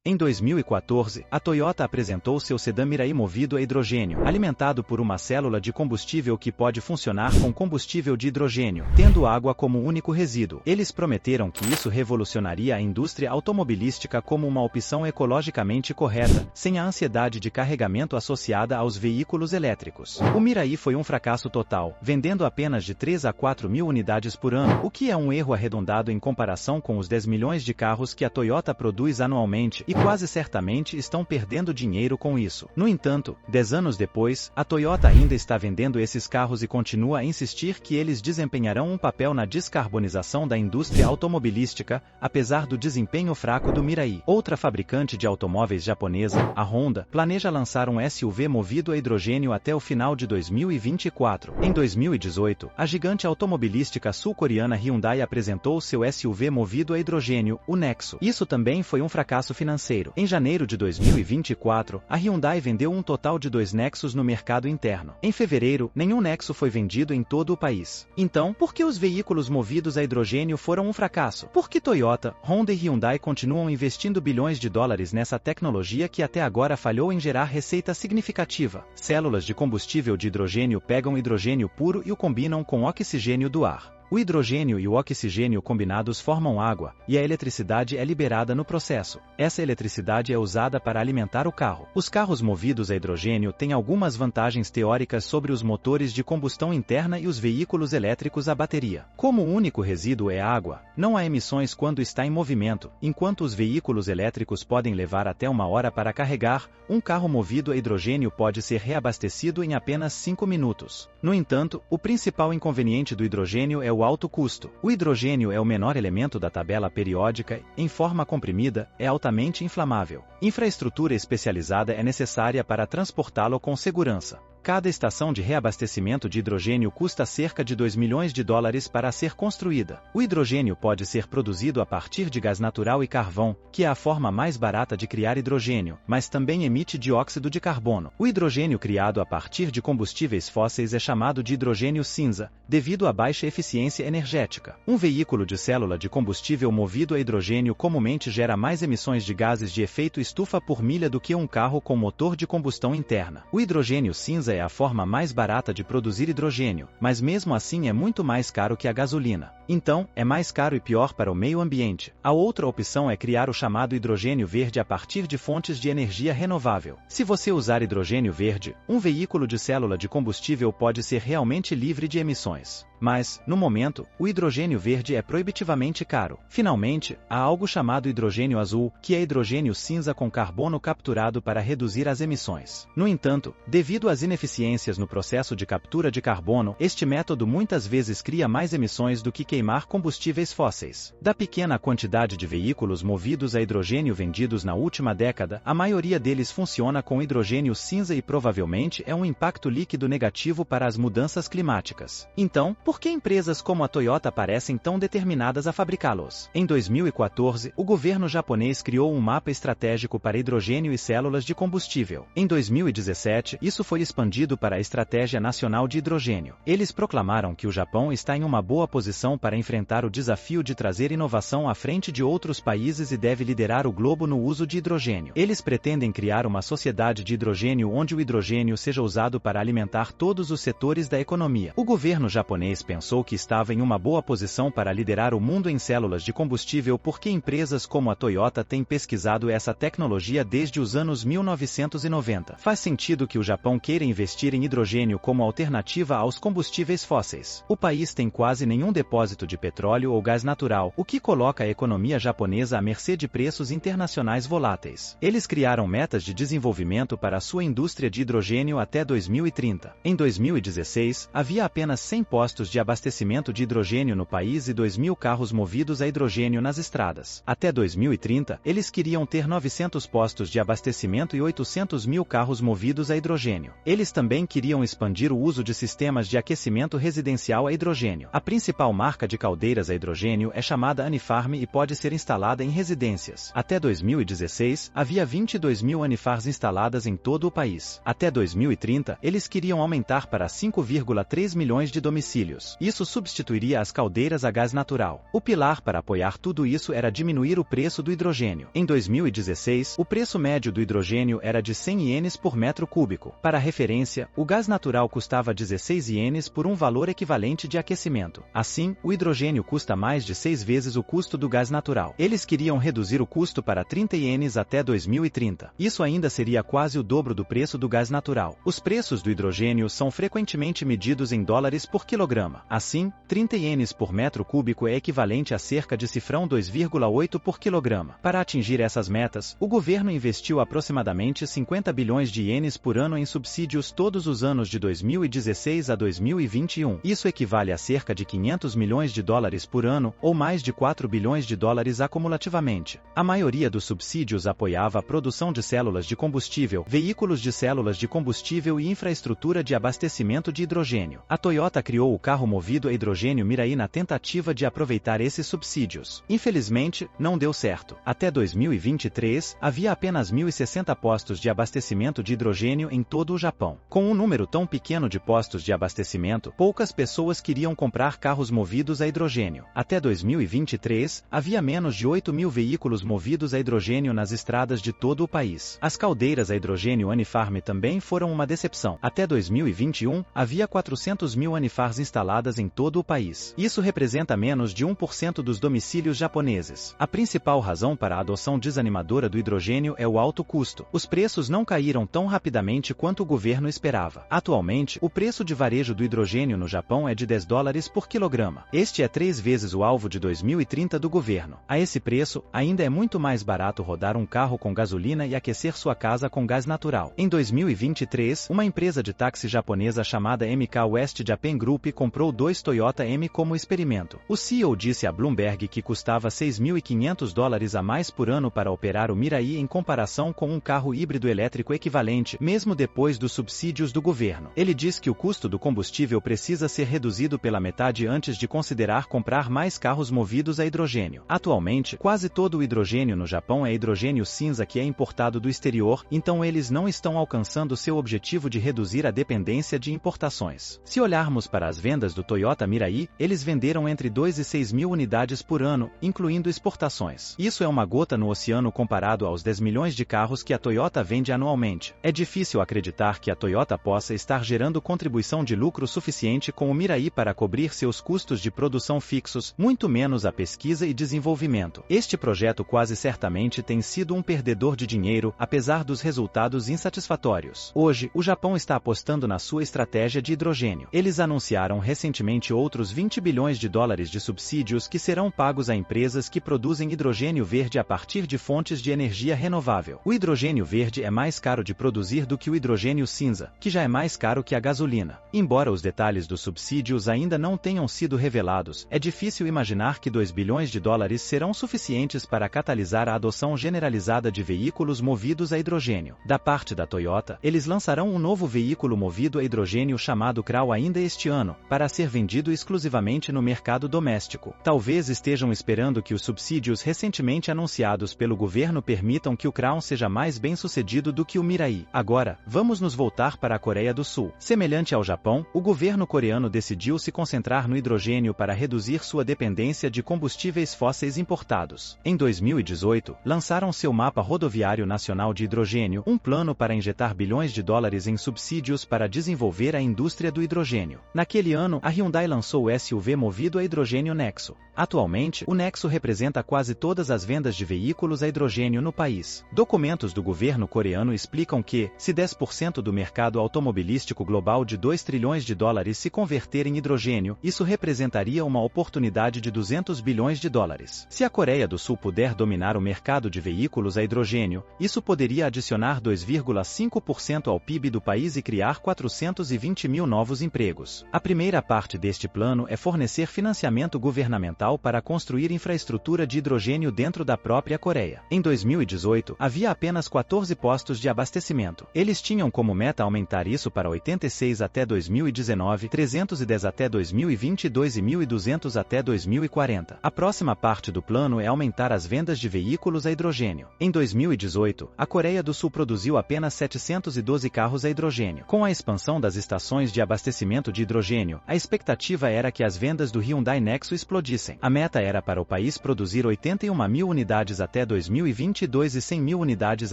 Em 2014, a Toyota apresentou seu sedã Mirai movido a hidrogênio, alimentado por uma célula de combustível que pode funcionar com combustível de hidrogênio, tendo água como único resíduo. Eles prometeram que isso revolucionaria a indústria automobilística como uma opção ecologicamente correta, sem a ansiedade de carregamento associada aos veículos elétricos. O Mirai foi um fracasso total, vendendo apenas de 3 a 4 mil unidades por ano, o que é um erro arredondado em comparação com os 10 milhões de carros que a Toyota produz anualmente, e quase certamente estão perdendo dinheiro com isso. No entanto, 10 anos depois, a Toyota ainda está vendendo esses carros e continua a insistir que eles desempenharão um papel na descarbonização da indústria automobilística, apesar do desempenho fraco do Mirai. Outra fabricante de automóveis japonesa, a Honda, planeja lançar um SUV movido a hidrogênio até o final de 2024. Em 2018, a gigante automobilística sul-coreana Hyundai apresentou seu SUV movido a hidrogênio, o Nexo. Isso também foi um fracasso financeiro. Em janeiro de 2024, a Hyundai vendeu um total de 2 Nexos no mercado interno. Em fevereiro, nenhum Nexo foi vendido em todo o país. Então, por que os veículos movidos a hidrogênio foram um fracasso? Por que Toyota, Honda e Hyundai continuam investindo bilhões de dólares nessa tecnologia que até agora falhou em gerar receita significativa? Células de combustível de hidrogênio pegam hidrogênio puro e o combinam com oxigênio do ar. O hidrogênio e o oxigênio combinados formam água, e a eletricidade é liberada no processo. Essa eletricidade é usada para alimentar o carro. Os carros movidos a hidrogênio têm algumas vantagens teóricas sobre os motores de combustão interna e os veículos elétricos a bateria. Como o único resíduo é água, não há emissões quando está em movimento, enquanto os veículos elétricos podem levar até 1 hora para carregar, um carro movido a hidrogênio pode ser reabastecido em apenas 5 minutos. No entanto, o principal inconveniente do hidrogênio é o alto custo. O hidrogênio é o menor elemento da tabela periódica, em forma comprimida, é altamente inflamável. Infraestrutura especializada é necessária para transportá-lo com segurança. Cada estação de reabastecimento de hidrogênio custa cerca de 2 milhões de dólares para ser construída. O hidrogênio pode ser produzido a partir de gás natural e carvão, que é a forma mais barata de criar hidrogênio, mas também emite dióxido de carbono. O hidrogênio criado a partir de combustíveis fósseis é chamado de hidrogênio cinza, devido à baixa eficiência energética. Um veículo de célula de combustível movido a hidrogênio comumente gera mais emissões de gases de efeito estufa por milha do que um carro com motor de combustão interna. O hidrogênio cinza é a forma mais barata de produzir hidrogênio, mas mesmo assim é muito mais caro que a gasolina. Então, é mais caro e pior para o meio ambiente. A outra opção é criar o chamado hidrogênio verde a partir de fontes de energia renovável. Se você usar hidrogênio verde, um veículo de célula de combustível pode ser realmente livre de emissões. Mas, no momento, o hidrogênio verde é proibitivamente caro. Finalmente, há algo chamado hidrogênio azul, que é hidrogênio cinza com carbono capturado para reduzir as emissões. No entanto, devido às ineficiências no processo de captura de carbono, este método muitas vezes cria mais emissões do que queimar combustíveis fósseis. Da pequena quantidade de veículos movidos a hidrogênio vendidos na última década, a maioria deles funciona com hidrogênio cinza e provavelmente é um impacto líquido negativo para as mudanças climáticas. Então, por que empresas como a Toyota parecem tão determinadas a fabricá-los? Em 2014, o governo japonês criou um mapa estratégico para hidrogênio e células de combustível. Em 2017, isso foi expandido para a Estratégia Nacional de Hidrogênio. Eles proclamaram que o Japão está em uma boa posição para enfrentar o desafio de trazer inovação à frente de outros países e deve liderar o globo no uso de hidrogênio. Eles pretendem criar uma sociedade de hidrogênio onde o hidrogênio seja usado para alimentar todos os setores da economia. O governo japonês pensou que estava em uma boa posição para liderar o mundo em células de combustível porque empresas como a Toyota têm pesquisado essa tecnologia desde os anos 1990. Faz sentido que o Japão queira investir em hidrogênio como alternativa aos combustíveis fósseis. O país tem quase nenhum depósito de petróleo ou gás natural, o que coloca a economia japonesa à mercê de preços internacionais voláteis. Eles criaram metas de desenvolvimento para a sua indústria de hidrogênio até 2030. Em 2016, havia apenas 100 postos de abastecimento de hidrogênio no país e 2.000 carros movidos a hidrogênio nas estradas. Até 2030, eles queriam ter 900 postos de abastecimento e 800.000 carros movidos a hidrogênio. Eles também queriam expandir o uso de sistemas de aquecimento residencial a hidrogênio. A principal marca de caldeiras a hidrogênio é chamada Anifarm e pode ser instalada em residências. Até 2016, havia 22.000 Anifars instaladas em todo o país. Até 2030, eles queriam aumentar para 5,3 milhões de domicílios. subsídios. Isso substituiria as caldeiras a gás natural. O pilar para apoiar tudo isso era diminuir o preço do hidrogênio. Em 2016, o preço médio do hidrogênio era de 100 ienes por metro cúbico. Para referência, o gás natural custava 16 ienes por um valor equivalente de aquecimento. Assim, o hidrogênio custa mais de 6 vezes o custo do gás natural. Eles queriam reduzir o custo para 30 ienes até 2030. Isso ainda seria quase o dobro do preço do gás natural. Os preços do hidrogênio são frequentemente medidos em dólares por quilograma. Assim, 30 ienes por metro cúbico é equivalente a cerca de cifrão 2,8 por quilograma. Para atingir essas metas, o governo investiu aproximadamente 50 bilhões de ienes por ano em subsídios todos os anos de 2016 a 2021. Isso equivale a cerca de 500 milhões de dólares por ano, ou mais de 4 bilhões de dólares acumulativamente. A maioria dos subsídios apoiava a produção de células de combustível, veículos de células de combustível e infraestrutura de abastecimento de hidrogênio. A Toyota criou o carro movido a hidrogênio Mirai na tentativa de aproveitar esses subsídios. Infelizmente, não deu certo. Até 2023, havia apenas 1.060 postos de abastecimento de hidrogênio em todo o Japão. Com um número tão pequeno de postos de abastecimento, poucas pessoas queriam comprar carros movidos a hidrogênio. Até 2023, havia menos de 8.000 veículos movidos a hidrogênio nas estradas de todo o país. As caldeiras a hidrogênio Anifarm também foram uma decepção. Até 2021, havia 400.000 Anifars instaladas em todo o país. Isso representa menos de 1% dos domicílios japoneses. A principal razão para a adoção desanimadora do hidrogênio é o alto custo. Os preços não caíram tão rapidamente quanto o governo esperava. Atualmente, o preço de varejo do hidrogênio no Japão é de 10 dólares por quilograma. Este é 3 vezes o alvo de 2030 do governo. A esse preço, ainda é muito mais barato rodar um carro com gasolina e aquecer sua casa com gás natural. Em 2023, uma empresa de táxi japonesa chamada MK West Japan Group comprou 2 Toyota M como experimento. O CEO disse a Bloomberg que custava 6.500 dólares a mais por ano para operar o Mirai em comparação com um carro híbrido elétrico equivalente, mesmo depois dos subsídios do governo. Ele diz que o custo do combustível precisa ser reduzido pela metade antes de considerar comprar mais carros movidos a hidrogênio. Atualmente, quase todo o hidrogênio no Japão é hidrogênio cinza que é importado do exterior, então eles não estão alcançando seu objetivo de reduzir a dependência de importações. Se olharmos para as vendas do Toyota Mirai, eles venderam entre 2 e 6 mil unidades por ano, incluindo exportações. Isso é uma gota no oceano comparado aos 10 milhões de carros que a Toyota vende anualmente. É difícil acreditar que a Toyota possa estar gerando contribuição de lucro suficiente com o Mirai para cobrir seus custos de produção fixos, muito menos a pesquisa e desenvolvimento. Este projeto quase certamente tem sido um perdedor de dinheiro, apesar dos resultados insatisfatórios. Hoje, o Japão está apostando na sua estratégia de hidrogênio. Eles anunciaram recentemente outros 20 bilhões de dólares de subsídios que serão pagos a empresas que produzem hidrogênio verde a partir de fontes de energia renovável. O hidrogênio verde é mais caro de produzir do que o hidrogênio cinza, que já é mais caro que a gasolina. Embora os detalhes dos subsídios ainda não tenham sido revelados, é difícil imaginar que 2 bilhões de dólares serão suficientes para catalisar a adoção generalizada de veículos movidos a hidrogênio. Da parte da Toyota, eles lançarão um novo veículo movido a hidrogênio chamado Crown ainda este ano, para ser vendido exclusivamente no mercado doméstico. Talvez estejam esperando que os subsídios recentemente anunciados pelo governo permitam que o Crown seja mais bem-sucedido do que o Mirai. Agora, vamos nos voltar para a Coreia do Sul. Semelhante ao Japão, o governo coreano decidiu se concentrar no hidrogênio para reduzir sua dependência de combustíveis fósseis importados. Em 2018, lançaram seu Mapa Rodoviário Nacional de Hidrogênio, um plano para injetar bilhões de dólares em subsídios para desenvolver a indústria do hidrogênio. Naquele ano, a Hyundai lançou o SUV movido a hidrogênio Nexo. Atualmente, o Nexo representa quase todas as vendas de veículos a hidrogênio no país. Documentos do governo coreano explicam que, se 10% do mercado automobilístico global de 2 trilhões de dólares se converter em hidrogênio, isso representaria uma oportunidade de 200 bilhões de dólares. Se a Coreia do Sul puder dominar o mercado de veículos a hidrogênio, isso poderia adicionar 2,5% ao PIB do país e criar 420 mil novos empregos. A primeira parte deste plano é fornecer financiamento governamental para construir infraestrutura de hidrogênio dentro da própria Coreia. Em 2018, havia apenas 14 postos de abastecimento. Eles tinham como meta aumentar isso para 86 até 2019, 310 até 2022 e 1.200 até 2040. A próxima parte do plano é aumentar as vendas de veículos a hidrogênio. Em 2018, a Coreia do Sul produziu apenas 712 carros a hidrogênio. Com a expansão das estações de abastecimento de hidrogênio, a expectativa era que as vendas do Hyundai Nexo explodissem. A meta era para o país produzir 81 mil unidades até 2022 e 100 mil unidades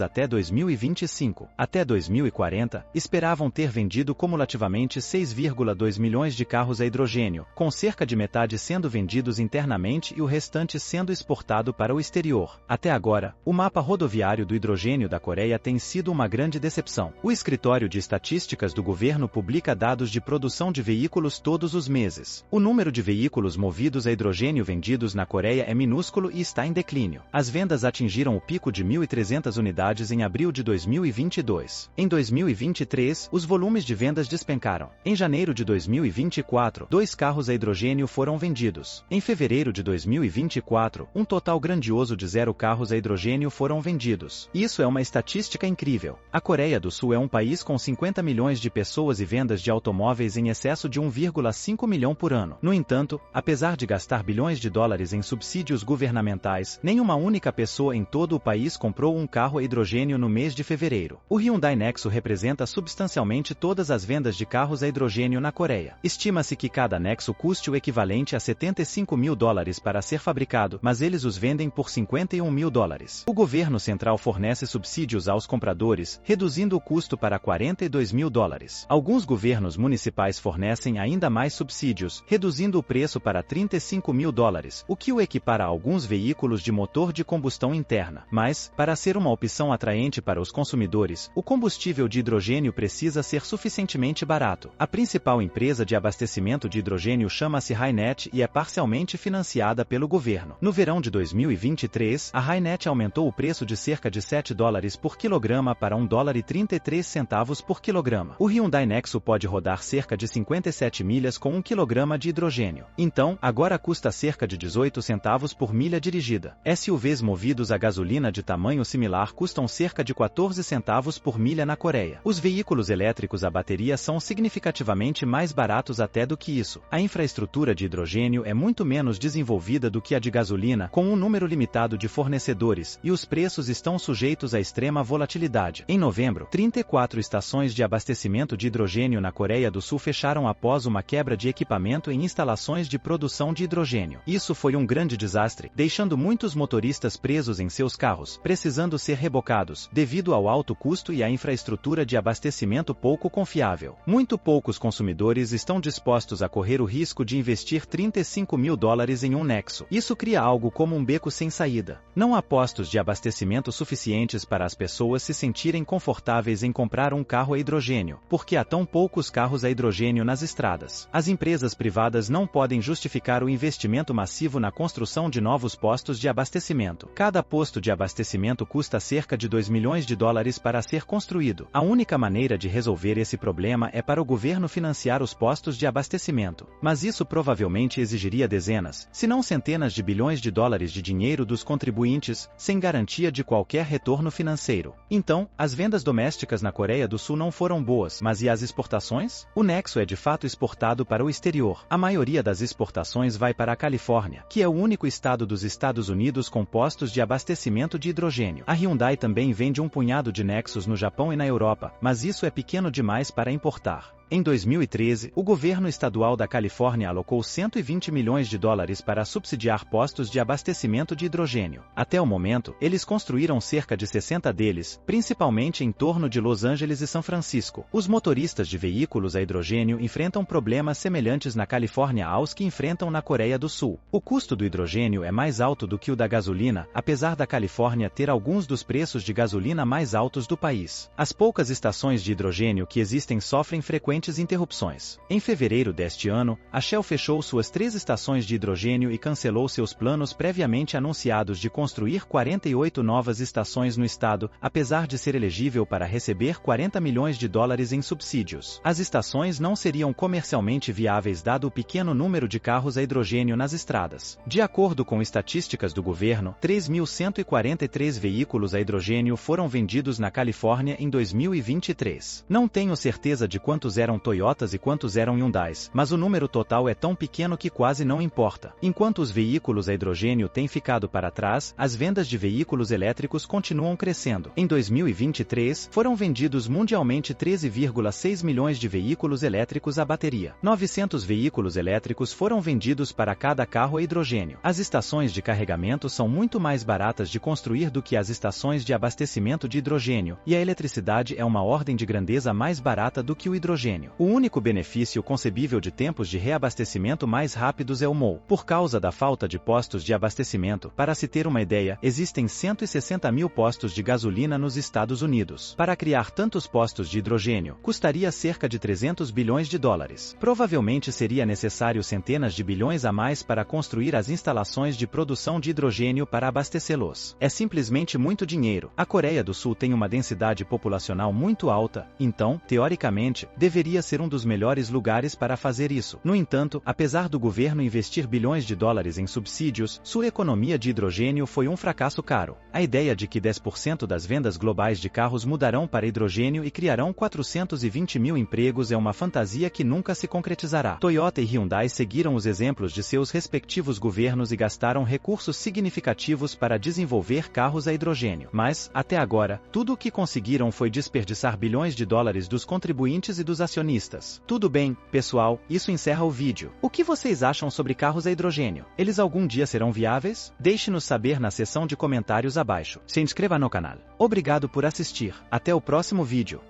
até 2025. Até 2040, esperavam ter vendido cumulativamente 6,2 milhões de carros a hidrogênio, com cerca de metade sendo vendidos internamente e o restante sendo exportado para o exterior. Até agora, o mapa rodoviário do hidrogênio da Coreia tem sido uma grande decepção. O Escritório de Estatísticas do governo publica dados de produção de veículos todos os meses. O número de veículos movidos a hidrogênio vendidos na Coreia é minúsculo e está em declínio. As vendas atingiram o pico de 1.300 unidades em abril de 2022. Em 2023, os volumes de vendas despencaram. Em janeiro de 2024, 2 carros a hidrogênio foram vendidos. Em fevereiro de 2024, um total grandioso de 0 carros a hidrogênio foram vendidos. Isso é uma estatística incrível. A Coreia do Sul é um país com 50 milhões de pessoas e vendas de automóveis em excesso de 1,5 milhão por ano. No entanto, apesar de gastar bilhões de dólares em subsídios governamentais, nenhuma única pessoa em todo o país comprou um carro a hidrogênio no mês de fevereiro. O Hyundai Nexo representa substancialmente todas as vendas de carros a hidrogênio na Coreia. Estima-se que cada Nexo custe o equivalente a 75 mil dólares para ser fabricado, mas eles os vendem por 51 mil dólares. O governo central fornece subsídios aos compradores, reduzindo o custo para 42 mil dólares. Alguns governos municipais fornecem ainda mais subsídios, reduzindo o preço para 35 mil dólares, o que o equipara a alguns veículos de motor de combustão interna. Mas, para ser uma opção atraente para os consumidores, o combustível de hidrogênio precisa ser suficientemente barato. A principal empresa de abastecimento de hidrogênio chama-se HyNet e é parcialmente financiada pelo governo. No verão de 2023, a HyNet aumentou o preço de cerca de 7 dólares por quilograma para 1 dólar e 33 centavos por quilograma. O Hyundai Nexo pode rodar cerca de 57 milhas com 1 quilograma de hidrogênio. Então, agora custa cerca de 18 centavos por milha dirigida. SUVs movidos a gasolina de tamanho similar custam cerca de 14 centavos por milha na Coreia. Os veículos elétricos a bateria são significativamente mais baratos até do que isso. A infraestrutura de hidrogênio é muito menos desenvolvida do que a de gasolina, com um número limitado de fornecedores, e os preços estão sujeitos a extrema volatilidade. Em novembro, 34 estações de abastecimento de hidrogênio na Coreia do Sul fecharam após uma quebra de equipamento em instalações de produção de hidrogênio. Isso foi um grande desastre, deixando muitos motoristas presos em seus carros, precisando ser rebocados, devido ao alto custo e à infraestrutura de abastecimento pouco confiável. Muito poucos consumidores estão dispostos a correr o risco de investir 35 mil dólares em um Nexo. Isso cria algo como um beco sem saída. Não há postos de abastecimento suficientes para as pessoas se sentirem confortáveis em comprar um carro a hidrogênio, porque há tão poucos carros a hidrogênio nas estradas. As empresas privadas não podem justificar o investimento massivo na construção de novos postos de abastecimento. Cada posto de abastecimento custa cerca de 2 milhões de dólares para ser construído. A única maneira de resolver esse problema é para o governo financiar os postos de abastecimento. Mas isso provavelmente exigiria dezenas, se não centenas de bilhões de dólares de dinheiro dos contribuintes, sem garantia de qualquer retorno financeiro. Então, as vendas domésticas na Coreia do Sul não foram boas, mas e as exportações? O Nexo é de fato exportado para o exterior. A maioria das exportações vai para a Califórnia, que é o único estado dos Estados Unidos com postos de abastecimento de hidrogênio. A Hyundai também vende um punhado de Nexus no Japão e na Europa, mas isso é pequeno demais para importar. Em 2013, o governo estadual da Califórnia alocou 120 milhões de dólares para subsidiar postos de abastecimento de hidrogênio. Até o momento, eles construíram cerca de 60 deles, principalmente em torno de Los Angeles e São Francisco. Os motoristas de veículos a hidrogênio enfrentam problemas semelhantes na Califórnia aos que enfrentam na Coreia do Sul. O custo do hidrogênio é mais alto do que o da gasolina, apesar da Califórnia ter alguns dos preços de gasolina mais altos do país. As poucas estações de hidrogênio que existem sofrem frequentemente interrupções. Em fevereiro deste ano, a Shell fechou suas 3 estações de hidrogênio e cancelou seus planos previamente anunciados de construir 48 novas estações no estado, apesar de ser elegível para receber 40 milhões de dólares em subsídios. As estações não seriam comercialmente viáveis dado o pequeno número de carros a hidrogênio nas estradas. De acordo com estatísticas do governo, 3.143 veículos a hidrogênio foram vendidos na Califórnia em 2023. Não tenho certeza de quantos eram eram Toyotas e quantos eram Hyundais, mas o número total é tão pequeno que quase não importa. Enquanto os veículos a hidrogênio têm ficado para trás, as vendas de veículos elétricos continuam crescendo. Em 2023, foram vendidos mundialmente 13,6 milhões de veículos elétricos a bateria. 900 veículos elétricos foram vendidos para cada carro a hidrogênio. As estações de carregamento são muito mais baratas de construir do que as estações de abastecimento de hidrogênio, e a eletricidade é uma ordem de grandeza mais barata do que o hidrogênio. O único benefício concebível de tempos de reabastecimento mais rápidos é o MOU. Por causa da falta de postos de abastecimento, para se ter uma ideia, existem 160 mil postos de gasolina nos Estados Unidos. Para criar tantos postos de hidrogênio, custaria cerca de 300 bilhões de dólares. Provavelmente seria necessário centenas de bilhões a mais para construir as instalações de produção de hidrogênio para abastecê-los. É simplesmente muito dinheiro. A Coreia do Sul tem uma densidade populacional muito alta, então, teoricamente, deveria ser um dos melhores lugares para fazer isso. No entanto, apesar do governo investir bilhões de dólares em subsídios, sua economia de hidrogênio foi um fracasso caro. A ideia de que 10% das vendas globais de carros mudarão para hidrogênio e criarão 420 mil empregos é uma fantasia que nunca se concretizará. Toyota e Hyundai seguiram os exemplos de seus respectivos governos e gastaram recursos significativos para desenvolver carros a hidrogênio. Mas, até agora, tudo o que conseguiram foi desperdiçar bilhões de dólares dos contribuintes e dos acionistas. Tudo bem, pessoal, isso encerra o vídeo. O que vocês acham sobre carros a hidrogênio? Eles algum dia serão viáveis? Deixe-nos saber na seção de comentários abaixo. Se inscreva no canal. Obrigado por assistir. Até o próximo vídeo.